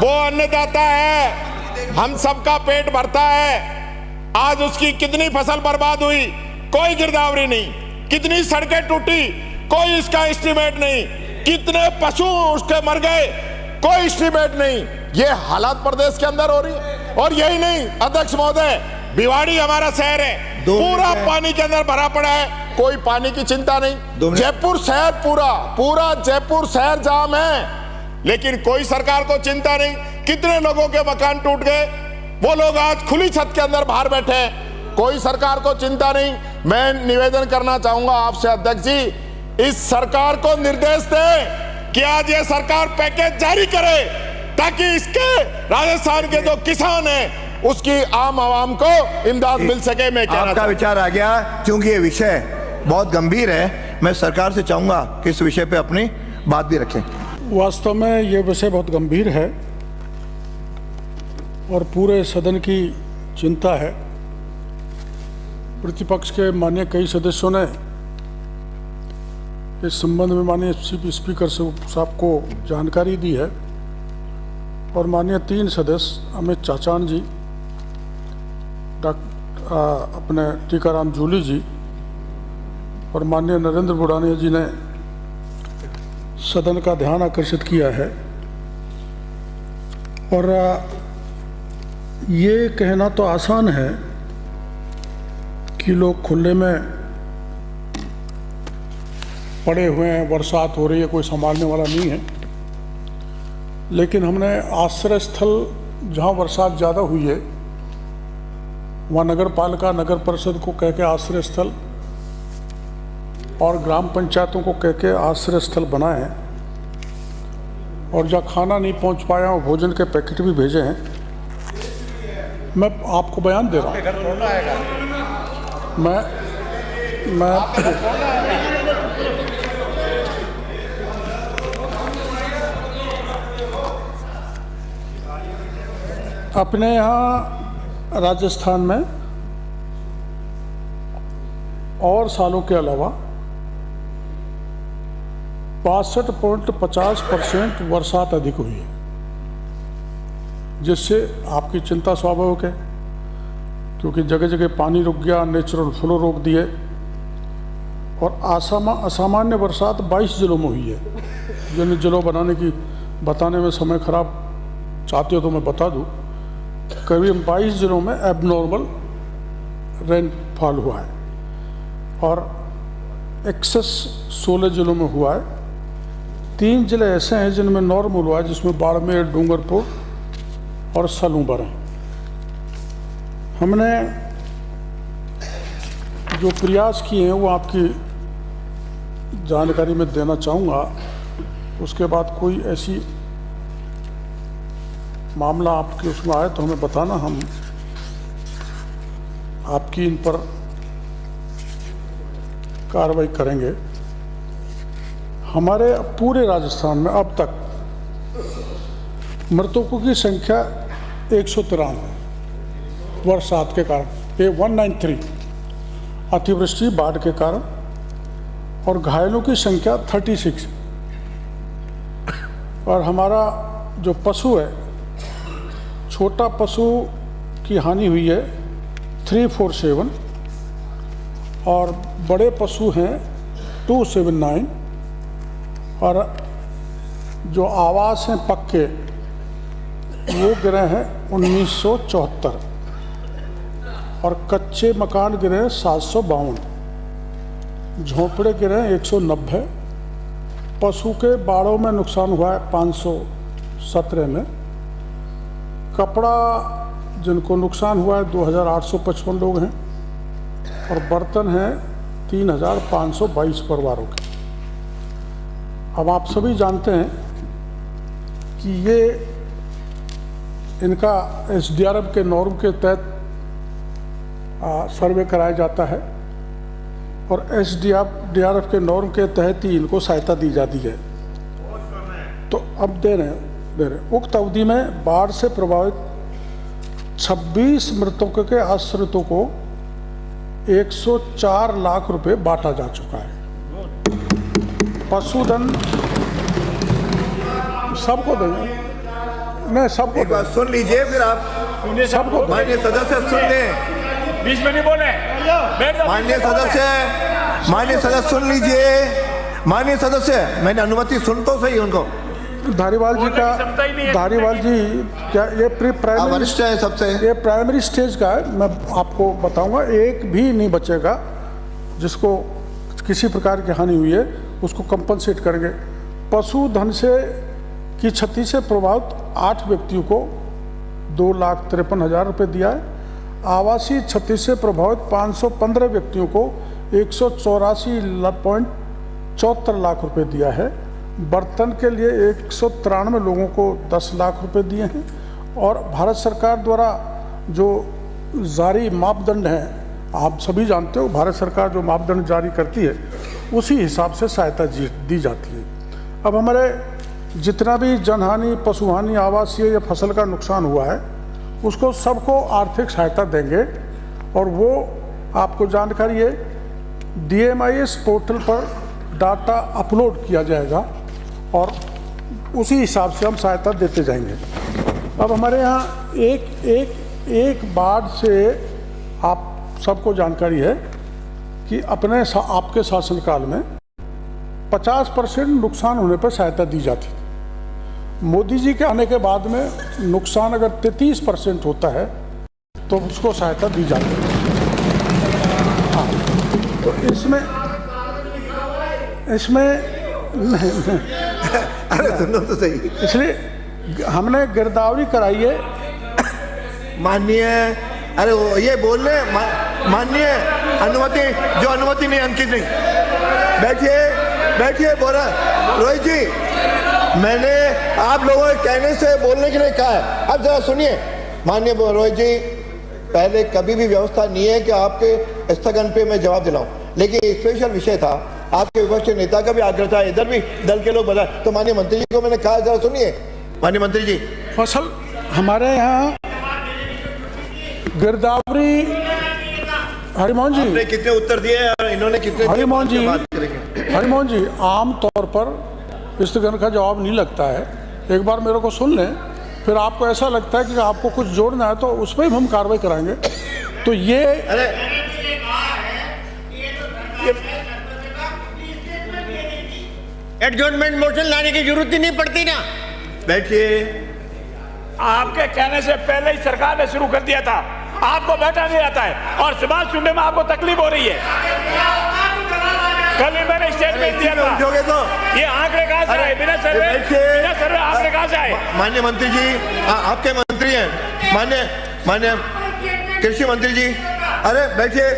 वो अन्नदाता है, हम सबका पेट भरता है। आज उसकी कितनी फसल बर्बाद हुई, कोई गिरदावरी नहीं। कितनी सड़कें टूटी, कोई इसका एस्टीमेट नहीं। कितने पशु उसके मर गए, कोई एस्टीमेट नहीं। ये हालात प्रदेश के अंदर हो रही है। और यही नहीं अध्यक्ष महोदय, भिवाड़ी हमारा शहर है, पूरा पानी के अंदर भरा पड़ा है, कोई पानी की चिंता नहीं। जयपुर शहर पूरा जयपुर शहर जाम है, लेकिन कोई सरकार को चिंता नहीं। कितने लोगों के मकान टूट गए, वो लोग आज खुली छत के अंदर बाहर बैठे हैं, कोई सरकार को चिंता नहीं। मैं निवेदन करना चाहूंगा आपसे अध्यक्ष जी, इस सरकार को निर्देश दें कि आज ये सरकार पैकेज जारी करे, ताकि इसके राजस्थान के जो किसान हैं उसकी आम आवाम को इमदाद मिल सके। मैं आपका विचार आ गया। क्योंकि ये विषय बहुत गंभीर है, मैं सरकार से चाहूंगा कि इस विषय पे अपनी बात भी रखें। वास्तव में ये विषय बहुत गंभीर है और पूरे सदन की चिंता है। प्रतिपक्ष के माननीय कई सदस्यों ने इस संबंध में माननीय स्पीकर साहब को जानकारी दी है और माननीय 3 सदस्य अमित चाचान जी, अपने टीकाराम जूली जी और माननीय नरेंद्र बुढ़ानिया जी ने सदन का ध्यान आकर्षित किया है। और ये कहना तो आसान है कि लोग खुले में पड़े हुए हैं, बरसात हो रही है, कोई संभालने वाला नहीं है। लेकिन हमने आश्रय स्थल जहाँ बरसात ज़्यादा हुई है वहाँ नगर पालिका, नगर परिषद को कह के आश्रय स्थल और ग्राम पंचायतों को कह के आश्रय स्थल बनाए हैं। और जहाँ खाना नहीं पहुँच पाया वो भोजन के पैकेट भी भेजे हैं। मैं आपको बयान दे रहा हूँ। मैं अपने यहाँ राजस्थान में और सालों के अलावा 62.50% बरसात अधिक हुई है, जिससे आपकी चिंता स्वाभाविक है, क्योंकि जगह जगह पानी रुक गया, नेचुरल फ्लो रोक दिए। और असामान्य बरसात 22 जिलों में हुई है। जिन जिलों बताने में समय खराब चाहते हो तो मैं बता दूं, करीब 22 जिलों में एबनॉर्मल रेनफॉल हुआ है और एक्सेस 16 जिलों में हुआ है। 3 जिले ऐसे हैं जिनमें नॉर्मल हुआ है, जिसमें बाड़मेर, डूंगरपुर और सलूबर हैं। हमने जो प्रयास किए हैं वो आपकी जानकारी में देना चाहूँगा। उसके बाद कोई ऐसी मामला आपके उसमें आए तो हमें बताना, हम आपकी इन पर कार्रवाई करेंगे। हमारे पूरे राजस्थान में अब तक मृतकों की संख्या 193 बरसात के कारण, 193 अतिवृष्टि बाढ़ के कारण, और घायलों की संख्या 36। और हमारा जो पशु है, छोटा पशु की हानि हुई है 347 और बड़े पशु हैं 279। और जो आवास हैं पक्के वो गिरे हैं 1974 और कच्चे मकान गिरे हैं 752, झोंपड़े गिरे हैं 190, पशु के बाड़ों में नुकसान हुआ है 517 में, कपड़ा जिनको नुकसान हुआ है 2855 लोग हैं और बर्तन हैं 3522 परिवारों के। अब आप सभी जानते हैं कि ये इनका एसडीआरएफ के नॉर्म के तहत सर्वे कराया जाता है और एसडीआरएफ के नॉर्म के तहत ही इनको सहायता दी जाती है। तो अब दे रहे उक्त अवधि में बाढ़ से प्रभावित 26 मृतकों के आश्रितों को 104 लाख रुपए बांटा जा चुका है। पशुधन सबको देंगे, नहीं सबको एक बात सुन लीजिए, फिर आप सबको माननीय सदस्य सुन लें। बीच में नहीं बोले। माननीय सदस्य सुन लीजिए। माननीय सदस्य, मैंने अनुमति सुन तो सही उनको। धारीवाल जी का, धारीवाल जी क्या ये प्राइमरी वरिष्ठ है सबसे, ये प्राइमरी स्टेज का है। मैं आपको बताऊंगा, एक भी नहीं बचेगा जिसको किसी प्रकार की हानि हुई है, उसको कंपनसेट करेंगे। पशुधन से की क्षति से प्रभावित 8 व्यक्तियों को 2,53,000 रुपये दिया है। आवासीय क्षति से प्रभावित 515 व्यक्तियों को 184.74 लाख रुपए दिया है। बर्तन के लिए 193 लोगों को 10 लाख रुपए दिए हैं। और भारत सरकार द्वारा जो जारी मापदंड हैं, आप सभी जानते हो, भारत सरकार जो मापदंड जारी करती है उसी हिसाब से सहायता दी जाती है। अब हमारे जितना भी जनहानि, पशुहानि, आवासीय या फसल का नुकसान हुआ है उसको सबको आर्थिक सहायता देंगे। और वो आपको जानकारी है, DMIS पोर्टल पर डाटा अपलोड किया जाएगा और उसी हिसाब से हम सहायता देते जाएंगे। अब हमारे यहाँ एक बाढ़ से आप सबको जानकारी है कि आपके शासनकाल में 50% नुकसान होने पर सहायता दी जाती थी। मोदी जी के आने के बाद में नुकसान अगर 33% होता है तो उसको सहायता दी जाती है। हाँ, तो इसमें अरे सुनो तो सही। इसलिए हमने गिरदावरी कराई है। माननीय, अरे वो ये बोल रहे माननीय, अनुमति नहीं, अंकित नहीं। बैठिए बोला। रोहित जी, मैंने आप लोगों के कहने से बोलने के लिए कहा है। अब जरा सुनिए माननीय रोहित जी, पहले कभी भी व्यवस्था नहीं है कि आपके स्थगन पे मैं जवाब दिलाऊं, लेकिन स्पेशल विषय था, आपके विपक्ष के नेता का भी आग्रह था, इधर भी दल के लोग बताए, तो माननीय मंत्री जी को मैंने कहा जरा सुनिए। माननीय मंत्री जी, फसल हमारे यहाँ गिरदावरी, हरिमोहन जी आपने कितने उत्तर दिए और इन्होंने कितने? हरिमोहन जी आम तौर पर स्थगन का जवाब नहीं लगता है। एक बार मेरे को सुन लें, फिर आपको ऐसा लगता है कि आपको कुछ जोड़ना है तो उस पर ही हम कार्रवाई कराएंगे। तो ये एडजॉर्नमेंट मोशन लाने की जरूरत ही नहीं पड़ती ना। बैठिए। आपके कहने से पहले ही सरकार ने शुरू कर दिया था, आपको बैठा नहीं आता है और सवाल सुनने में आपको तकलीफ हो रही है। कल ही मैंने स्टेटमेंट दिया था, तो ये आंकड़े कहां से आए? बिना सर्वे आंकड़े कहां से आए? माननीय मंत्री जी, आपके मंत्री हैं, माननीय कृषि मंत्री जी, अरे बैठिए।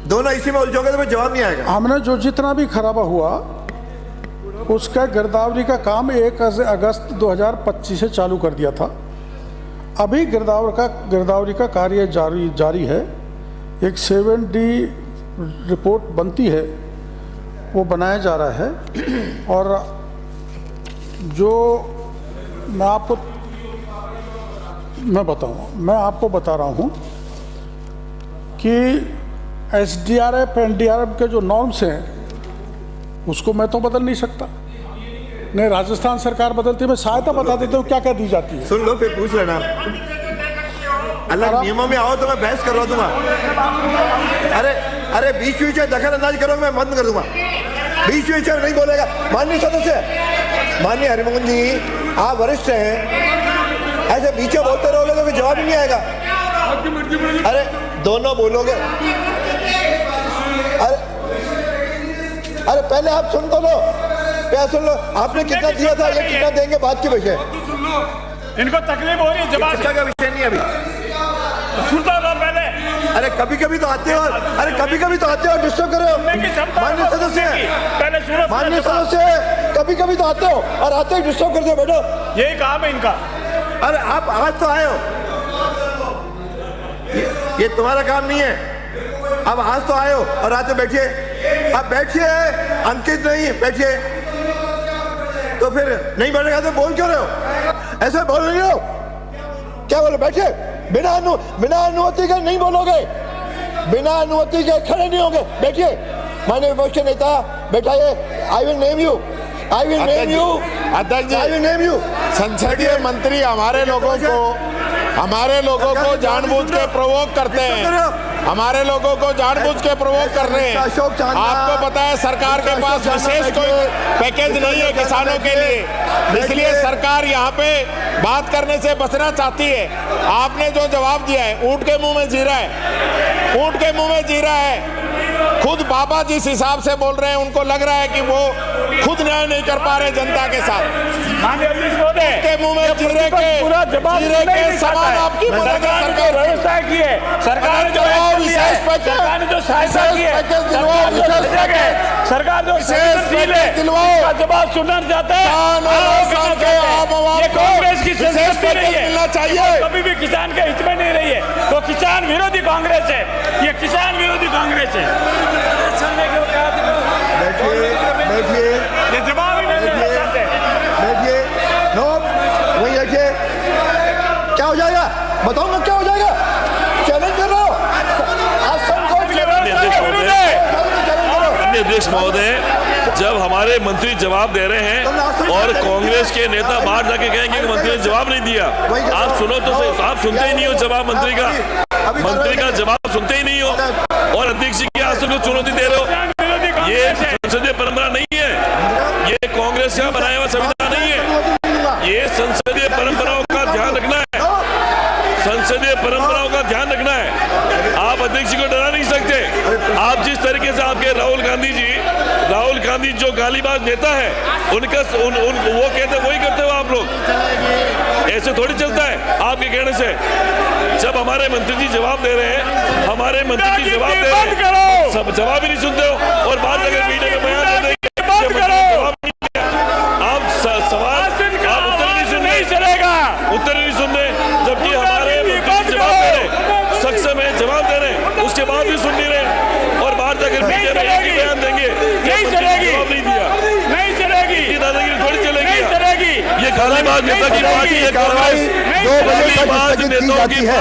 दोनों इसी में उलझोगे तो फिर जवाब नहीं आएगा। हमने जो जितना भी खराबा हुआ उसका गिरदावरी का काम 1 अगस्त 2025 से चालू कर दिया था। अभी गिरदावरी का कार्य जारी है। एक 7D रिपोर्ट बनती है, वो बनाया जा रहा है। और जो मैं आपको बता रहा हूँ कि SDRF NDRF के जो नॉर्म्स हैं उसको मैं तो बदल नहीं सकता, नहीं राजस्थान सरकार बदलती है। मैं सहायता बता देता हूँ क्या क्या दी जाती है। सुन लो फिर पूछ लेना। अलग नियमों में आओ तो मैं बहस करवा दूंगा। अरे बीच में दखल अंदाज करोगे मैं बंद कर दूंगा। बीच में नहीं बोलेगा। माननीय सदस्य, माननीय हरिमोहन जी, आप वरिष्ठ हैं, ऐसे बीच में बोलते रहोगे तो फिर जवाब ही नहीं आएगा। अरे दोनों बोलोगे। अरे पहले आप सुन तो लो, क्या सुन लो। आपने कितना दिया था, ये कितना देंगे, बात की विषय। इनको तकलीफ हो रही है, जवाब का विषय नहीं अभी। सुनता रहो पहले। अरे कभी कभी तो आते हो, डिस्टर्ब कर रहे हो। माननीय सदस्य, माननीय सदस्य, कभी कभी तो आते हो और आते ही डिस्टर्ब करते हो। बैठो, यही काम है इनका। अरे आप आज तो आए हो, ये तुम्हारा काम नहीं है। अब आज तो आए हो और आते बैठिए। अब बैठिए, अंकित नहीं, बैठिए। तो फिर नहीं बैठेगा तो बोल क्यों रहे हो? ऐसे बोल रही हो, क्या बोलो? बैठिए। बिना अनुमति के नहीं बोलोगे, बिना अनुमति के खड़े नहीं होंगे। बैठिए। माननीय विपक्ष के नेता बैठाइए। I will name you. I will name you, अध्यक्ष आई जी, विल नेम यू। संसदीय मंत्री हमारे लोगों को जानबूझ के प्रोवोक करते हैं, हमारे लोगों को जानबूझ के प्रोवोक कर रहे हैं। आपको पता है सरकार के पास विशेष कोई पैकेज नहीं है किसानों के लिए, इसलिए सरकार यहाँ पे बात करने से बचना चाहती है। आपने जो जवाब दिया है ऊंट के मुंह में जीरा है, ऊंट के मुंह में जीरा है। खुद बाबा जिस हिसाब से बोल रहे हैं उनको लग रहा है कि वो खुद न्याय नहीं कर पा रहे जनता के साथ। माननीय अध्यक्ष महोदय, के मुंह में जीरे के समान आपकी सरकार व्यवस्था की है, सरकार ने जो विशेष पैकेज, सरकार ने जो सहायता की है, सरकार जो दिलवाओ, जवाब सुनना चाहता है। ये कांग्रेस की संस्कृति नहीं है, मिलना चाहिए, कभी भी किसान के हित में नहीं रही है। तो किसान विरोधी कांग्रेस है, ये किसान विरोधी कांग्रेस है। बैठिए, ये जवाब ही नहीं देना चाहते। बैठिए, नो, वहीं बैठिए। क्या हो जाएगा? बताऊंगा क्या हो जाएगा? चैलेंज कर रहा हूं। अध्यक्ष महोदय, जब हमारे मंत्री जवाब दे रहे हैं और कांग्रेस के नेता बाहर जाके कहेंगे कि मंत्री ने जवाब नहीं दिया, आप सुनो तो सही, आप सुनते ही नहीं हो जवाब मंत्री का जवाब सुनते ही नहीं हो और अध्यक्ष जी के आसन को चुनौती दे रहे हो। ये संसदीय परंपरा नहीं है, ये कांग्रेस का बनाया हुआ संविधान नहीं है। ये संसदीय परंपराओं का ध्यान रखना है, संसदीय परंपराओं का ध्यान रखना है। आप अध्यक्ष जी को डरा नहीं सकते। आप जिस तरीके से आपके राहुल गांधी जो गालीबाज नेता है उनका वो कहते वही करते हो आप लोग। ऐसे थोड़ी चलता है आपके कहने से। जब हमारे मंत्री जी जवाब दे रहे हैं, हमारे मंत्री जी जवाब दे रहे हैं, सब जवाब ही नहीं सुनते हो और बात अगर मीडिया में बयान दे देंगे, आप सवाल उत्तर नहीं सुन रहे, जबकि हमारे मंत्री जवाब दे रहे, सक्षम है जवाब दे रहे हैं, उसके बाद भी सुन नहीं रहे और बाहर जाकर मीडिया में एक ही बयान देंगे, जवाब नहीं दिया। नहीं चलेगी, दादागिरी थोड़ी चलेगी, नहीं चलेगी। ये गालीबाज नेता की पार्टी है, कार्रवाई 2 बजे तक स्थगित की जाती है।